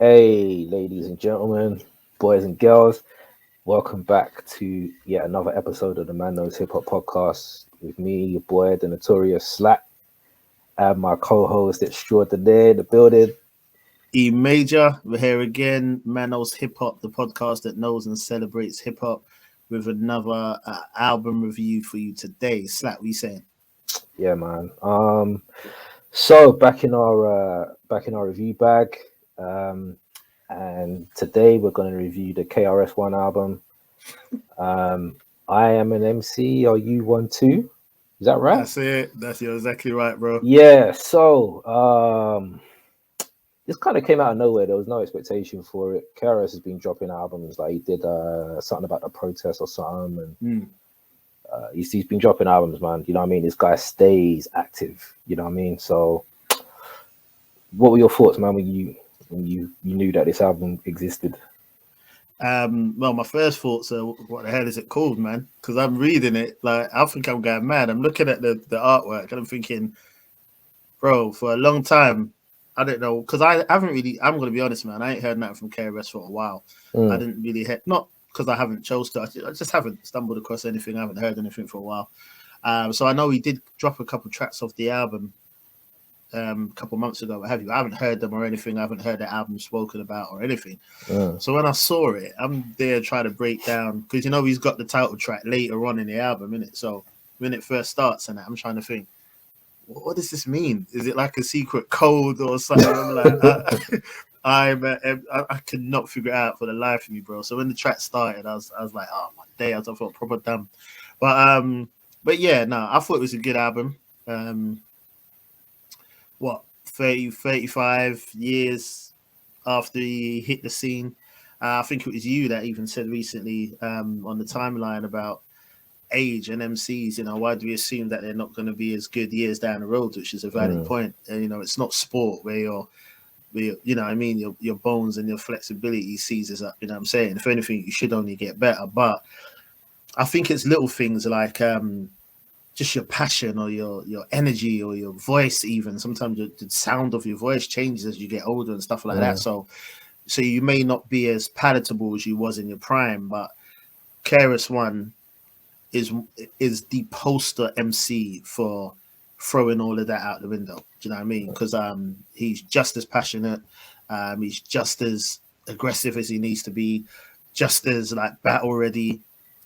Hey, ladies and gentlemen, boys and girls, welcome back to yet another episode of the Man Knows Hip Hop Podcast with me, your boy, the notorious Slack, and my co-host extraordinaire in the building. E Major, we're here again. Man Knows Hip Hop, the podcast that knows and celebrates hip hop, with another album review for you today. Slack, what you saying? Yeah, man. So back in our review bag, and today we're going to review the KRS One album. I am an MC. Are you one too? Is that right? That's it. You're exactly right, bro. Yeah. So this kind of came out of nowhere. There was no expectation for it. KRS has been dropping albums. Like he did something about the protest or something, and he's been dropping albums, man. You know what I mean? This guy stays active. You know what I mean? So, what were your thoughts, man, when you knew that this album existed? Well, my first thoughts are, what the hell is it called, man? Because I'm reading it, like I think I'm going mad. I'm looking at the artwork and I'm thinking, bro, for a long time, I don't know, because I haven't really. I'm gonna be honest, man. I ain't heard nothing from KRS for a while. I didn't really hear, not because I haven't chose to. I just haven't stumbled across anything. I haven't heard anything for a while. So I know he did drop a couple tracks off the album a couple months ago. What have you? I haven't heard them or anything. I haven't heard the album spoken about or anything. So when I saw it, I'm there trying to break down, because you know he's got the title track later on in the album, innit? So when it first starts and I'm trying to think, what does this mean? Is it like a secret code or something? I'm like, I could not figure it out for the life of me, bro. So when the track started, I was like, oh my day, I felt proper dumb. But yeah, no, I thought it was a good album. 35 years after he hit the scene. I think it was you that even said recently on the timeline about age and MCs, you know, why do we assume that they're not going to be as good years down the road, which is a valid point. And, you know, it's not sport where you know what I mean, your bones and your flexibility seizes up, you know what I'm saying? If anything, you should only get better. But I think it's little things like just your passion or your energy or your voice. Even sometimes the sound of your voice changes as you get older and stuff like that. So you may not be as palatable as you was in your prime, but KRS One is the poster MC for throwing all of that out the window. Do you know what I mean? Because he's just as passionate, he's just as aggressive as he needs to be, just as like battle ready.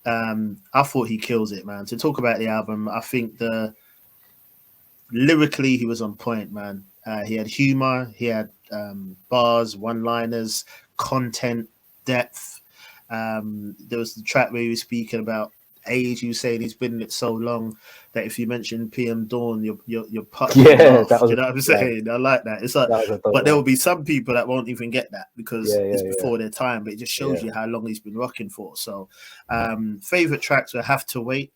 I thought he kills it, man. To talk about the album, I think lyrically he was on point, man. He had humor, he had bars, one-liners, content, depth. There was the track where he was speaking about age. You saying he's been in it so long that if you mention PM Dawn, you're put off. That was, you know what I'm saying? I like that. It's like, but there will be some people that won't even get that because it's before their time. But it just shows you how long he's been rocking for. So, favorite tracks will Have to Wait.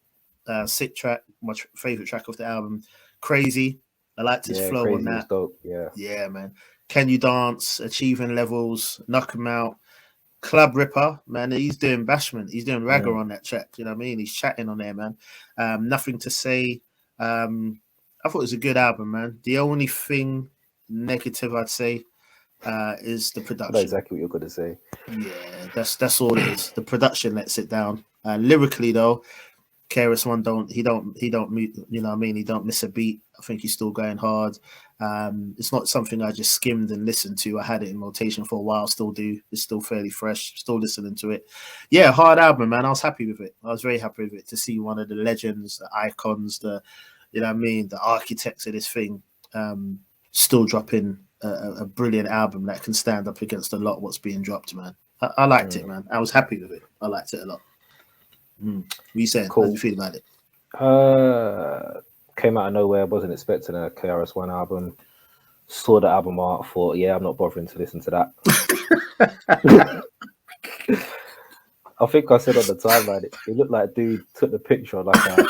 Sick track, my favorite track of the album. Crazy. I liked his flow on that. Dope. Yeah, man. Can You Dance? Achieving Levels. Knock 'Em Out. Club Ripper, man, he's doing bashment. He's doing ragger on that track. You know what I mean? He's chatting on there, man. Nothing to Say. I thought it was a good album, man. The only thing negative I'd say is the production. I know exactly what you're going to say. Yeah, that's all it is. The production lets it down. Lyrically, though, KRS One don't, you know what I mean? He don't miss a beat. I think he's still going hard. It's not something I just skimmed and listened to. I had it in rotation for a while, still do. It's still fairly fresh, still listening to it. Yeah, hard album, man. I was happy with it. I was very happy with it to see one of the legends, the icons, you know what I mean, the architects of this thing still dropping a brilliant album that can stand up against a lot of what's being dropped, man. I liked it, man. I was happy with it. I liked it a lot. What you saying? Cool. How do you feel about it? Came out of nowhere. Wasn't expecting a KRS One album. Saw the album art. Thought, yeah, I'm not bothering to listen to that. I think I said on the timeline, it looked like dude took the picture on like an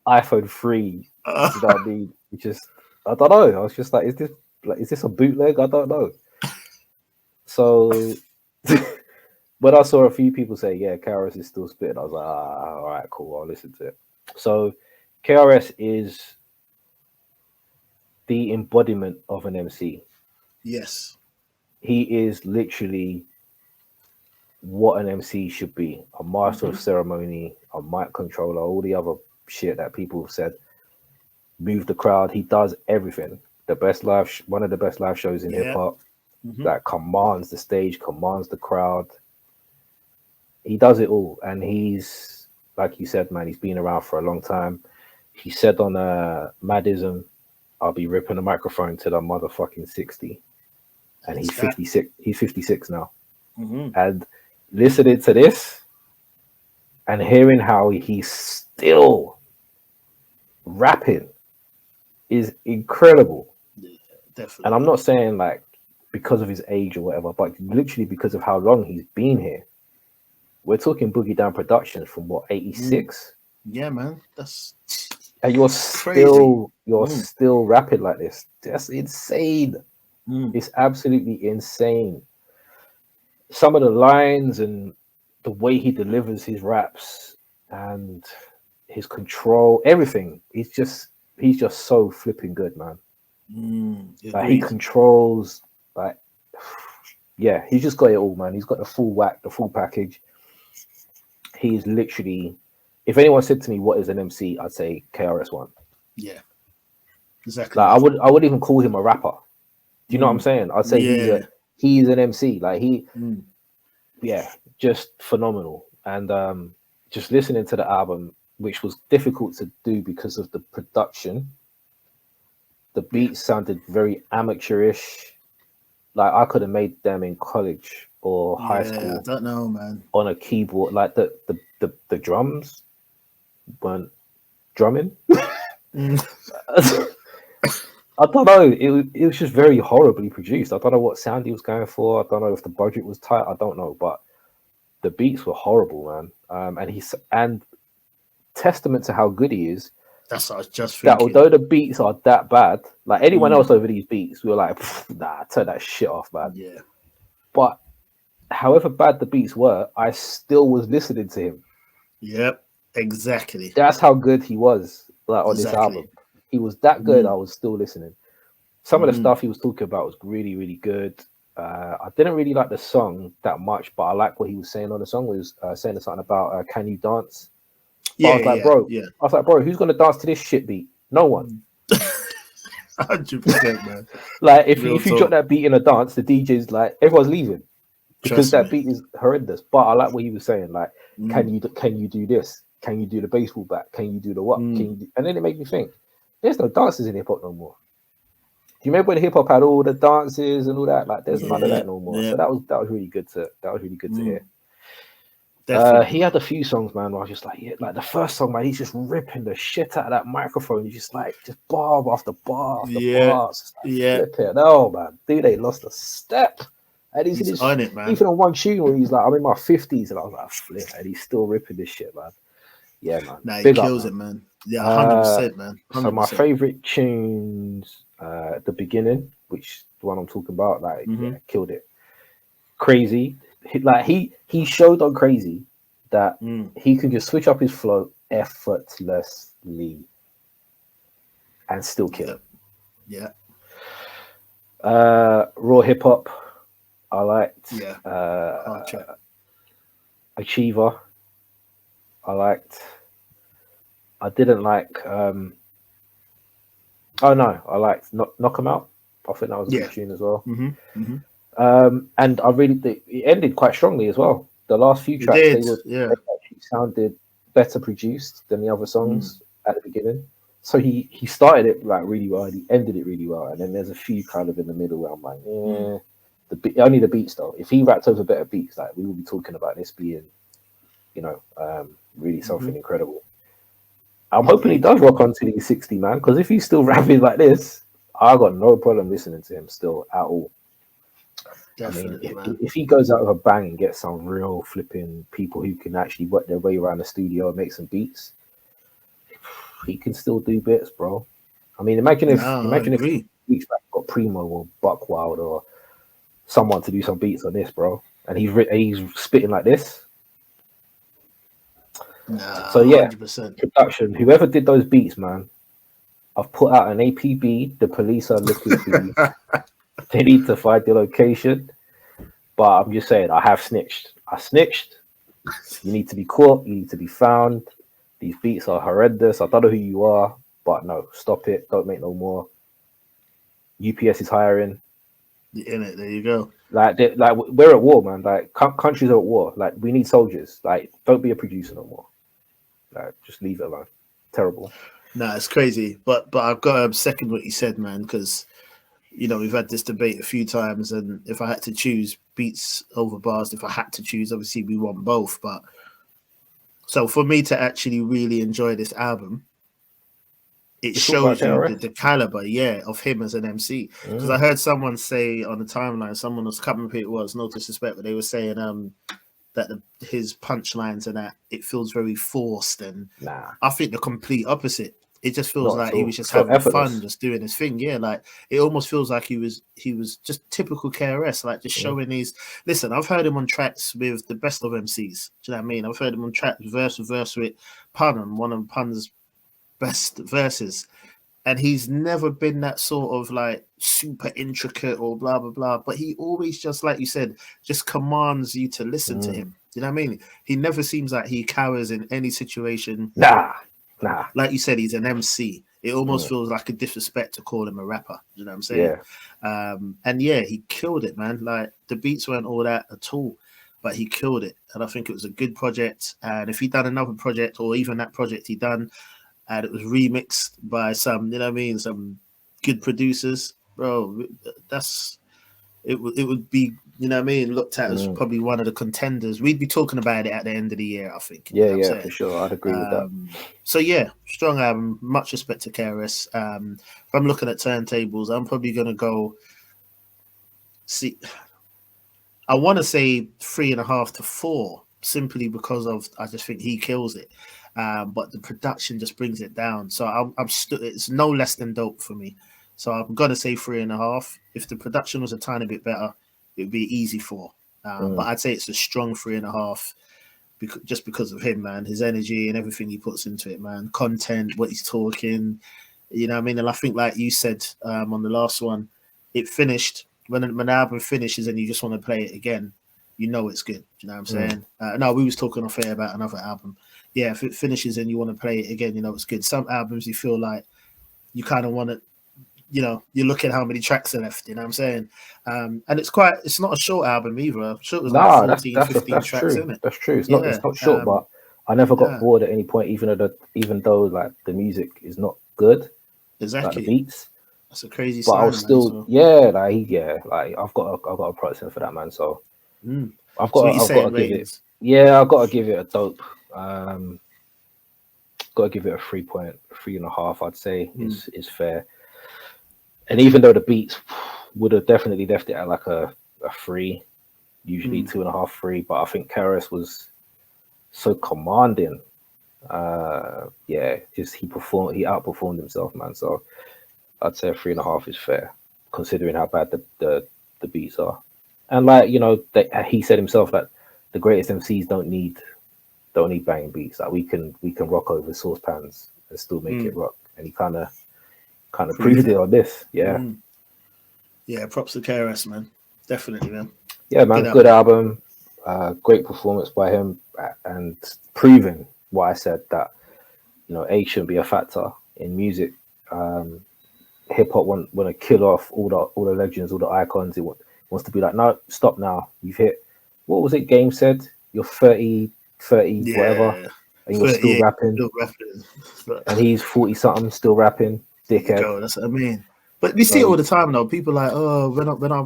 iPhone 3. You know what I mean? I don't know. I was just like, is this a bootleg? I don't know. So when I saw a few people say, yeah, KRS is still spitting, I was like, all right, cool, I'll listen to it. So KRS is the embodiment of an MC. Yes. he is literally what an MC should be: a master of ceremony, a mic controller, all the other shit that people have said. Move the crowd. He does everything. The best one of the best live shows in hip hop. That commands the stage, commands the crowd. He does it all, and he's, like you said, man, he's been around for a long time. He said on Madism, I'll be ripping the microphone till I'm motherfucking 60. And he's 56. He's 56 now. And listening to this and hearing how he's still rapping is incredible. Yeah, definitely. And I'm not saying like because of his age or whatever, but literally because of how long he's been here. We're talking Boogie Down Productions from what, 86? Yeah, man. That's and you're crazy. still rapping like this. That's insane. It's absolutely insane. Some of the lines and the way he delivers his raps and his control, everything. He's just so flipping good, man. Like he controls, like, yeah, he's just got it all, man. He's got the full whack, the full package. He's literally, if anyone said to me, what is an MC, I'd say KRS One. Yeah, exactly. Like I would even call him a rapper. Do you know what I'm saying? I'd say he's an MC. Like yeah, just phenomenal. And just listening to the album, which was difficult to do because of the production. The beats sounded very amateurish. Like I could have made them in college or high school. I don't know, man. On a keyboard, like the drums weren't drumming. I don't know. It was just very horribly produced. I don't know what sound he was going for. I don't know if the budget was tight. I don't know, but the beats were horrible, man. And testament to how good he is. That's what I was just thinking. That although the beats are that bad, like anyone else over these beats, we were like, nah, turn that shit off, man. Yeah. But however bad the beats were, I still was listening to him. Yep, exactly. That's how good he was, like on this album. He was that good. I was still listening. Some of the stuff he was talking about was really, really good. I didn't really like the song that much, but I like what he was saying on the song. He was saying something about "Can you dance?" I was like, bro, who's gonna dance to this shit beat? No one. 100%, man. Like if you drop that beat in a dance, the DJ's like, everyone's leaving because that beat is horrendous. But I like what he was saying. Like, can you do this? Can you do the baseball bat? Can you do the what? Can you do... And then it made me think, there's no dances in hip hop no more. Do you remember when hip hop had all the dances and all that? Like, there's none of that no more. So that was really good to hear. He had a few songs, man, where I was just like, like the first song, man, he's just ripping the shit out of that microphone. He's just like, just bar after bar after bar. Flip it. Oh, man, dude, they lost a step. And he's on it, man. Even on one tune where he's like, I'm in my 50s, and I was like, flip, and he's still ripping this shit, man. Yeah, man. Nah, he kills it, man. Yeah, 100%, man. 100%. So my favorite tunes, the beginning, which the one I'm talking about, like, killed it. Crazy. Like he showed on Crazy that he can just switch up his flow effortlessly and still kill it. Yeah. Raw hip hop, I liked. Yeah. Achiever, I liked. I didn't like. I liked Knock 'Em Out. I think that was a good tune as well. And I really think it ended quite strongly as well. The last few tracks they actually sounded better produced than the other songs at the beginning. So he started it like really well, and he ended it really well. And then there's a few kind of in the middle where I'm like, only the beats though. If he rapped over better beats, like we will be talking about this being, really something incredible. I'm hoping he does rock on to the 60, man, because if he's still rapping like this, I got no problem listening to him still at all. Definitely, I mean, if he goes out with a bang and gets some real flipping people who can actually work their way around the studio and make some beats, he can still do bits, bro. I mean, imagine if weeks back got Primo or Buckwild or someone to do some beats on this, bro, and he's spitting like this. So yeah, 100%. Production. Whoever did those beats, man, I've put out an APB. The police are looking for you. They need to find the location. But I'm just saying, I have snitched. I snitched. You need to be caught. You need to be found. These beats are horrendous. I don't know who you are, but no, stop it. Don't make no more. UPS is hiring. In it, there you go. Like we're at war, man. Like countries are at war. Like we need soldiers. Like don't be a producer no more. Like just leave it alone. Terrible. Nah, it's crazy. But I've got to second what you said, man, because you know we've had this debate a few times, and if I had to choose beats over bars, if I had to choose, obviously we want both. But so for me to actually really enjoy this album, it shows you the caliber, of him as an MC. Because I heard someone say on the timeline, someone was coming up, it was no disrespect, but they were saying that his punchlines and that it feels very forced, and I think the complete opposite. It just feels like he was just having fun, just doing his thing. Yeah, like it almost feels like he was just typical KRS, like just showing these. Listen, I've heard him on tracks with the best of MCs. Do you know what I mean? I've heard him on tracks verse with Pun, on one of Pun's best verses, and he's never been that sort of like super intricate or blah blah blah, but he always, just like you said, just commands you to listen to him. You know what I mean? He never seems like he cowers in any situation. Nah. Like you said, he's an MC. It almost feels like a disrespect to call him a rapper. You know what I'm saying? And he killed it, man. Like the beats weren't all that at all, but he killed it. And I think it was a good project. And if he'd done another project, or even that project he done, and it was remixed by some, you know what I mean, some good producers, bro, it would be, you know what I mean, looked at as probably one of the contenders. We'd be talking about it at the end of the year, I think. Yeah, for sure. I'd agree with that. So yeah, strong album. Much respect to KRS. If I'm looking at turntables, I'm probably gonna go. See, I want to say 3.5 to 4, simply because of I just think he kills it. But the production just brings it down. So it's no less than dope for me. So I'm gonna say 3.5. If the production was a tiny bit better, it would be easy 4. But I'd say it's a strong 3.5, just because of him, man. His energy and everything he puts into it, man. Content, what he's talking, you know what I mean. And I think, like you said on the last one, it finished when an album finishes and you just want to play it again. You know it's good. You know what I'm saying? No, we was talking off air about another album. Yeah, if it finishes and you want to play it again, you know it's good. Some albums you feel like you kind of want to, you know, you look at how many tracks are left, you know what I'm saying? And it's not a short album either. I'm sure it was like 14, 15 tracks, true. isn't it? That's true. It's not short, but I never got bored at any point, even though like the music is not good. Exactly. Like the beats. That's a crazy but sign, I was still, like I've got a price for that, man. So I've got to give it. Yeah, I've got to give it a dope. Got to give it a 3.5. I'd say is fair. And even though the beats would have definitely left it at like a 3, usually 2.5, 3, but I think KRS was so commanding. He outperformed himself, man. So I'd say a 3.5 is fair, considering how bad the beats are. And like, you know, he said himself that the greatest MCs don't need banging beats. Like we can rock over saucepans and still make it rock. And he kind of proved it on this. Yeah. Yeah, props to KRS, man. Definitely, man. Yeah, man. Good album. Great performance by him, and proving what I said, that, you know, age shouldn't be a factor in music. Hip hop want to kill off all the legends, all the icons. It wants to be like, no, stop now. You've hit, what was it Game said? You're 30, whatever, and you're still rapping. And he's 40 something, still rapping. Dickhead. Go, that's what I mean. But we see it all the time though. People are like, oh,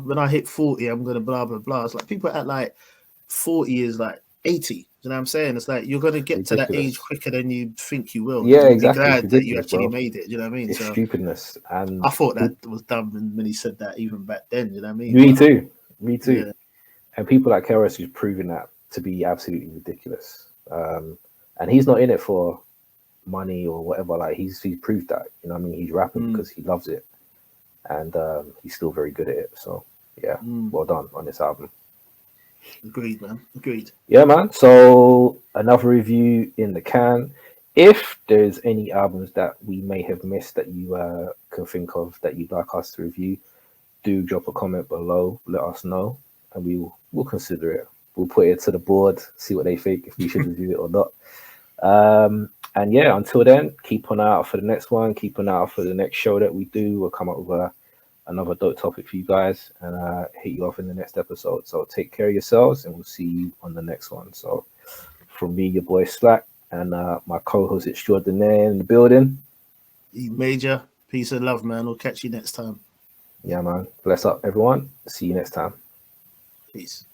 when I hit 40, I'm gonna blah blah blah. It's like people at like 40 is like 80. You know what I'm saying? It's like you're gonna get to that age quicker than you think you will. Yeah, exactly. Be glad that you actually made it. You know what I mean? It's stupidness. And I thought that was dumb when he said that even back then. You know what I mean? Me too. Yeah. And people like KRS who's proving that to be absolutely ridiculous. And he's not in it for money or whatever. Like he's proved that. You know what I mean? He's rapping because he loves it, and he's still very good at it. So yeah, well done on this album. Agreed, man. Agreed. Yeah, man. So another review in the can. If there's any albums that we may have missed that you can think of that you'd like us to review, do drop a comment below, let us know, and we'll consider it. We'll put it to the board, see what they think, if we should review it or not. And yeah, until then, keep an eye out for the next one. Keep an eye out for the next show that we do. We'll come up with another dope topic for you guys and hit you off in the next episode. So take care of yourselves, and we'll see you on the next one. So from me, your boy Slack, and my co-host extraordinaire in the building. Major, peace and love, man. We'll catch you next time. Yeah, man. Bless up, everyone. See you next time. Peace.